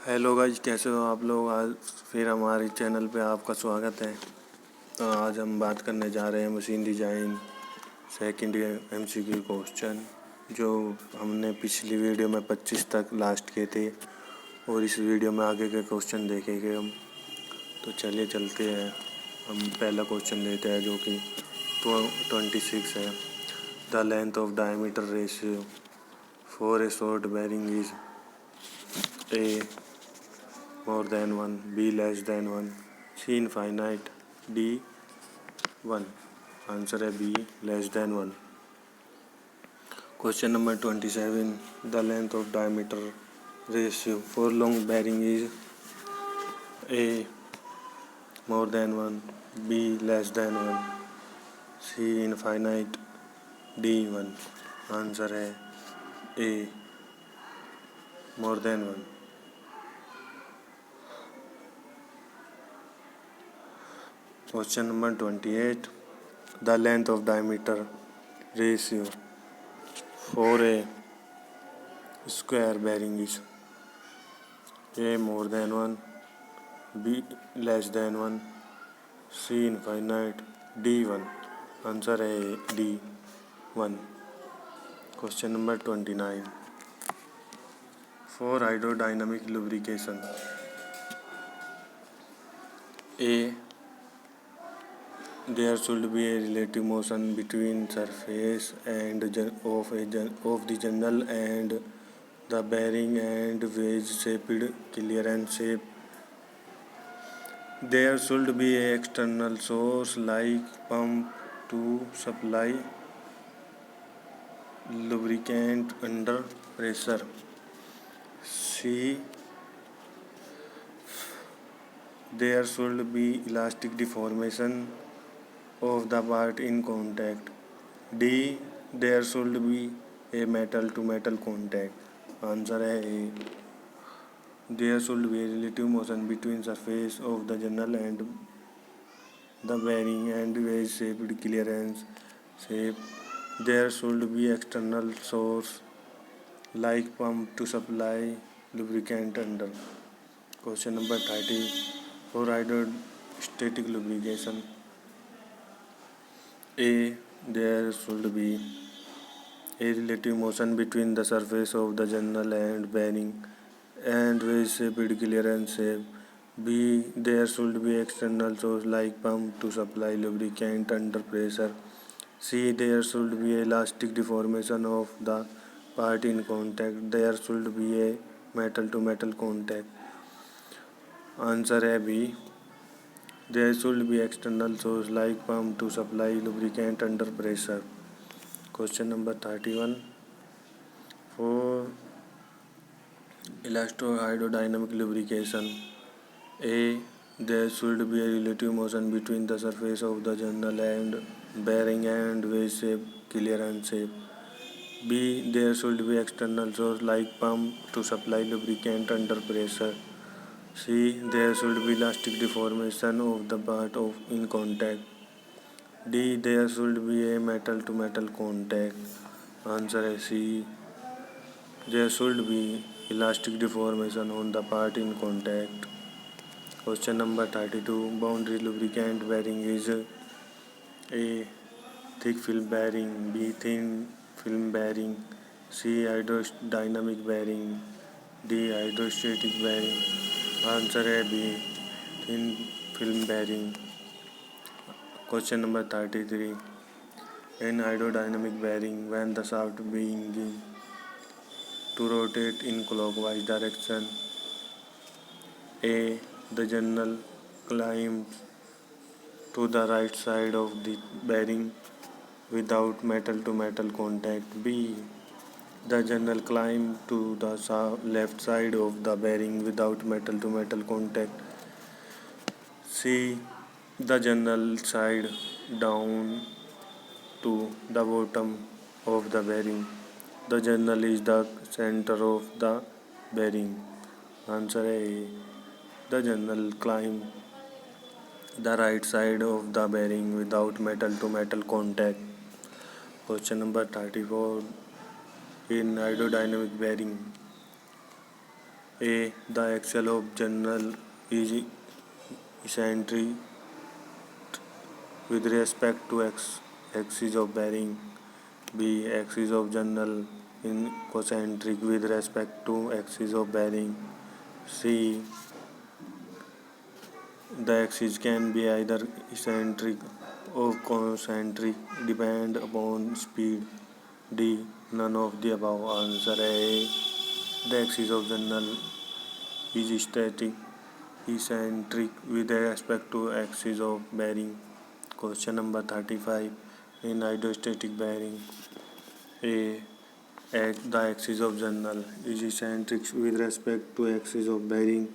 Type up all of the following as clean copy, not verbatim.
Hello guys, कैसे हो आप लोग। आज फिर हमारे चैनल पे आपका स्वागत है। तो आज हम बात करने जा रहे हैं machine design second MCQ question, जो हमने पिछली वीडियो में 25 तक लास्ट किए थे और इस वीडियो में आगे के क्वेश्चन देखेंगे हम। तो चलिए चलते हैं। हम पहला क्वेश्चन लेते हैं जो कि 26 है। The length of diameter ratio for a short bearing is a more than 1, B less than 1, C infinite, D 1। Answer है B less than 1। Question number 27, the length of diameter ratio for long bearing is A more than 1, B less than 1, C infinite, D 1। Answer है A more than 1। Question number 28, the length of diameter ratio for a square bearing is A more than 1, B less than 1, C infinite, D 1। Answer है D 1। Question number 29, for hydrodynamic lubrication A, there should be a relative motion between surface and of the journal and the bearing and wedge-shaped clearance shape. There should be an external source like pump to supply lubricant under pressure. C, there should be elastic deformation of the part in contact. D, there should be a metal to metal contact। Answer है A, there should be a relative motion between surface of the journal and the bearing and wedge shaped clearance shape. There should be external source like pump to supply lubricant under. Question number 30, for hydrostatic lubrication A, there should be a relative motion between the surface of the journal and bearing and wedge-shaped clearance shape. B, there should be external source like pump to supply lubricant under pressure. C, there should be elastic deformation of the part in contact. There should be a metal to metal contact। Answer है B, there should be external source like pump to supply lubricant under pressure। Question number 31, for electrohydrodynamic lubrication A, there should be a relative motion between the surface of the journal and bearing and wedge shape clearance shape. B, there should be external source like pump to supply lubricant under pressure. C, there should be elastic deformation of the part in contact. D, there should be a metal to metal contact। Answer है C, there should be elastic deformation on the part in contact। Question number 32, boundary lubricant bearing is A, thick film bearing, B, thin film bearing, C, hydrodynamic bearing, D, hydrostatic bearing। Answer है B, thin film bearing। Question number 33, in hydrodynamic bearing, when the shaft begins to rotate in clockwise direction, A, the journal climbs to the right side of the bearing without metal to metal contact. B, the journal climbs to the left side of the bearing without metal to metal contact. C, the journal side down to the bottom of the bearing. The journal is the center of the bearing। Answer है A, the journal climb the right side of the bearing without metal to metal contact। Question number 34, in hydrodynamic bearing, A. The axle of journal is eccentric with respect to axis of bearing. B. Axis of journal in concentric with respect to axis of bearing. C. The axis can be either eccentric or concentric, depend upon speed. D. None of the above. Answer A. The axis of journal is static, eccentric with respect to axis of bearing. Question number 35. In hydrostatic bearing, A. The axis of journal is eccentric with respect to axis of bearing.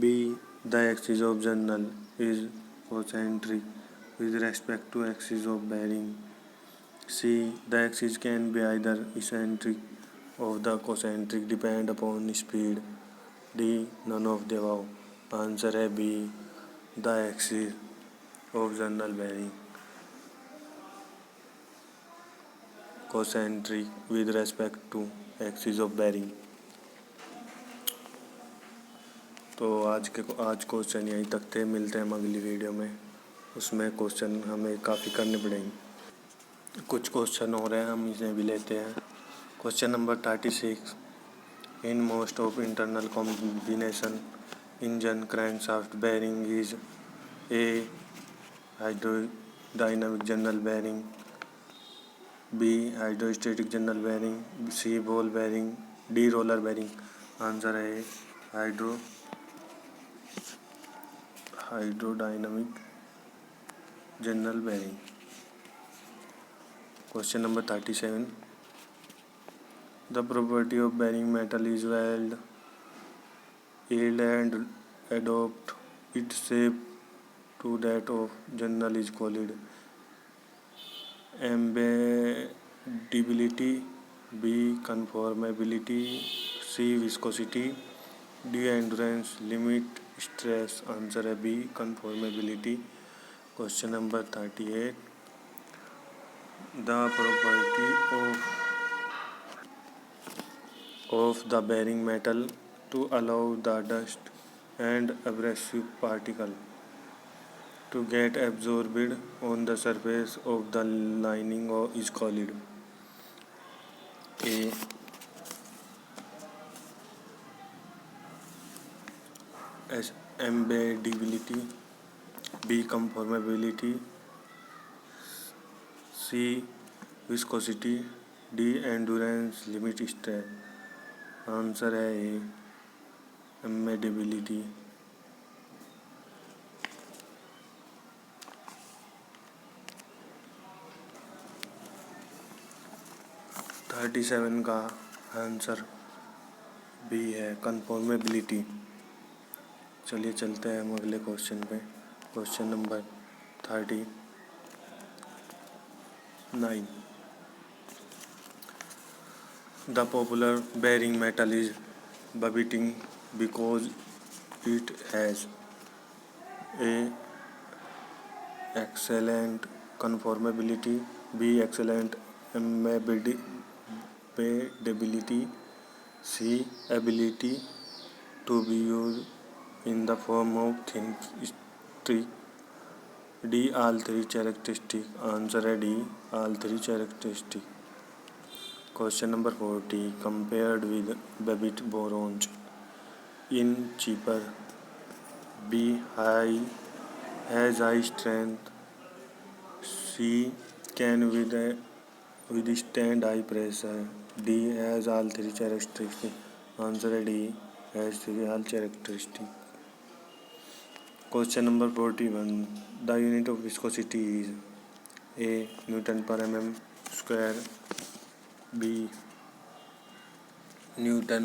B. The axis of journal is concentric with respect to axis of bearing. C. The axis can be either eccentric or the concentric, depend upon speed. D. None of the above. Answer है B. The axis of journal bearing concentric with respect to axis of bearing. तो आज question यहीं तक थे। मिलते हैं हम अगली वीडियो में, उसमें क्वेश्चन हमें काफ़ी करने पड़ेंगे। कुछ क्वेश्चन हो रहे हैं, हम इसे भी लेते हैं। Question number 36। In most of internal combination engine crankshaft bearing is a hydrodynamic journal bearing, B hydrostatic journal bearing, C ball bearing, D roller bearing. Answer है hydrodynamic journal bearing. Question number 37। The property of bearing metal is weld yield and adopt its shape to that of journal is called embeddability, B conformability, C viscosity, D endurance limit stress। Answer है B conformability। Question number 38। The property of the bearing metal to allow the dust and abrasive particle to get absorbed on the surface of the lining is called A. Embeddability, B conformability, C viscosity, D endurance limit stress। Answer है ए एम्बेडेबिलिटी। 37 का answer B है कन्फॉर्मेबिलिटी। चलिए चलते हैं हम अगले question पे। Question number 39। The popular bearing metal is babbitting because it has a excellent conformability, B excellent embeddability, C ability to be used in the form of thin stick, D all three characteristic। Answer है D all three characteristic। Question number 40। compared with babbitt borons in cheaper, B high has high strength, C can withstand high pressure, D has all three characteristics। Answer है D has three all characteristics। Question number 41। The unit of viscosity is A newton per mm square, B newton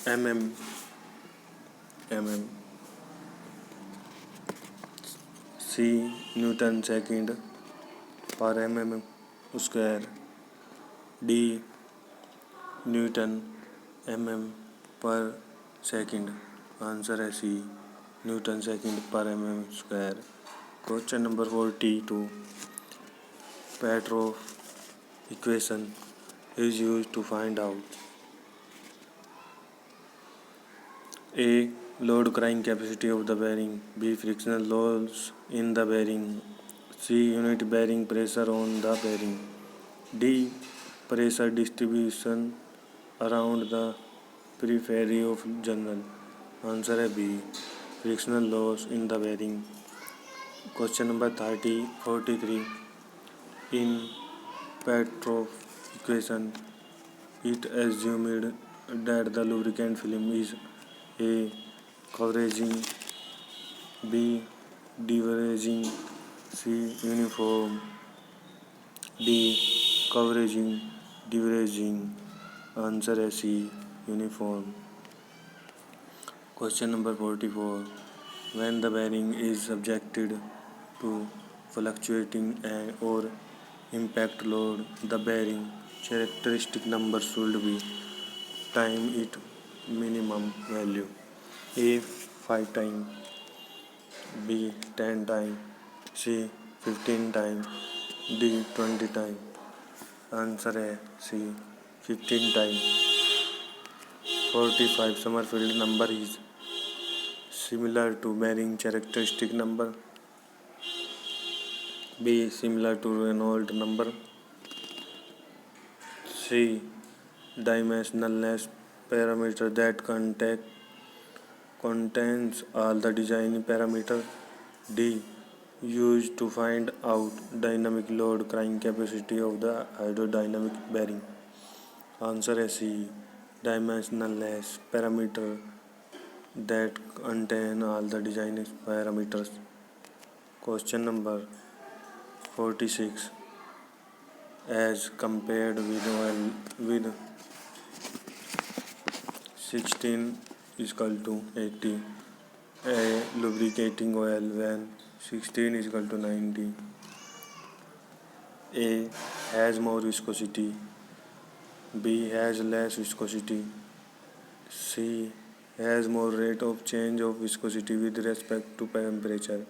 mm, C newton second per mm square, D newton mm per second. Answer है C newton second per mm square. Question number 42। Petrov equation is used to find out A. Load carrying capacity of the bearing. B. Frictional loss in the bearing. C. Unit bearing pressure on the bearing. D. Pressure distribution around the periphery of journal. Answer है B. Frictional loss in the bearing. Question number 43. In Petrov equation, it assumed that the lubricant film is A. Converging, B. Diverging, C. Uniform, D. Converging, diverging. Answer है C. Uniform. Question number 44. When the bearing is subjected to fluctuating or impact load, the bearing characteristic number should be time its minimum value. A. 5 times, B. 10 times, C. 15 times, D. 20 times. Answer है C. 15 times. 45. Sommerfeld number is similar to bearing characteristic number. B. Similar to Reynolds number. C. Dimensionless parameter that contains all the design parameters. D. Used to find out dynamic load carrying capacity of the hydrodynamic bearing. Answer है C. Dimensionless parameter that contain all the design parameters. Question number 46. As compared with oil with 16 is equal to 80, a lubricating oil when 16 is equal to 90. A. Has more viscosity, B. Has less viscosity, C. Has more rate of change of viscosity with respect to temperature,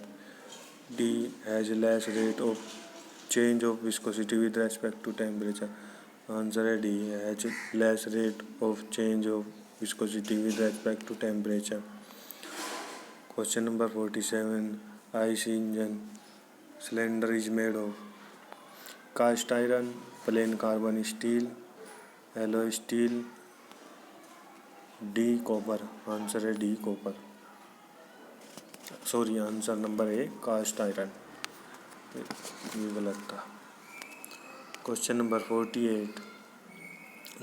D. Has less rate of change of viscosity with respect to temperature. Answer है D. Has less rate of change of viscosity with respect to temperature. Question number 47. IC engine cylinder is made of cast iron, plain carbon steel, alloy steel, D. copper. Answer है D. copper. Sorry, answer number a cast iron. ये गलत था. Question number 48.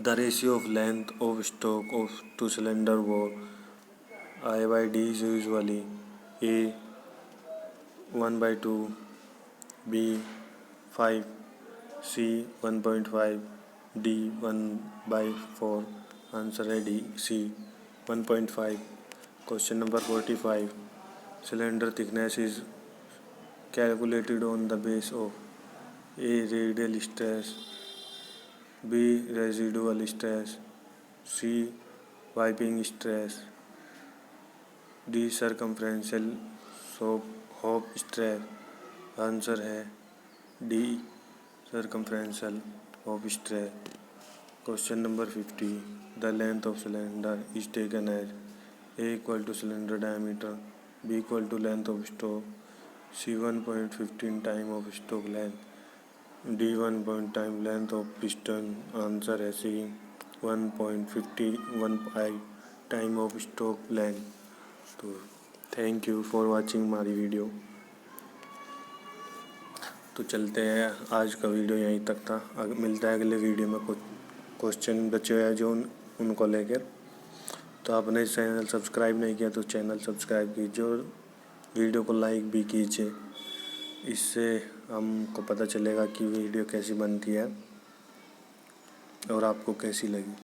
The ratio of length of stroke of to cylinder bore I/D is usually A. 1/2, B. 5, C. 1.5, D. 1/4. Answer है D. C. 1.5. Question number 45. Cylinder thickness is calculated on the base of A. Radial stress, B. Residual stress, C. Piping stress, D. Circumferential Hop stress. Answer है D. Circumferential Hop stress. Question number 50. The length of cylinder is taken as A equal to cylinder diameter, B equal to length of stroke, C 1.15 time of stroke length, D 1 time length of piston. Answer है C 1.15 time of stroke length. तो thank you for watching हमारी video. तो चलते हैं, आज का video यहीं तक था. मिलता है अगले वीडियो में. कुछ क्वेश्चन बचे हैं जो उनको लेकर. तो आपने चैनल सब्सक्राइब नहीं किया तो चैनल सब्सक्राइब कीजिए और वीडियो को लाइक भी कीजिए. इससे हमको पता चलेगा कि वीडियो कैसी बनती है और आपको कैसी लगी.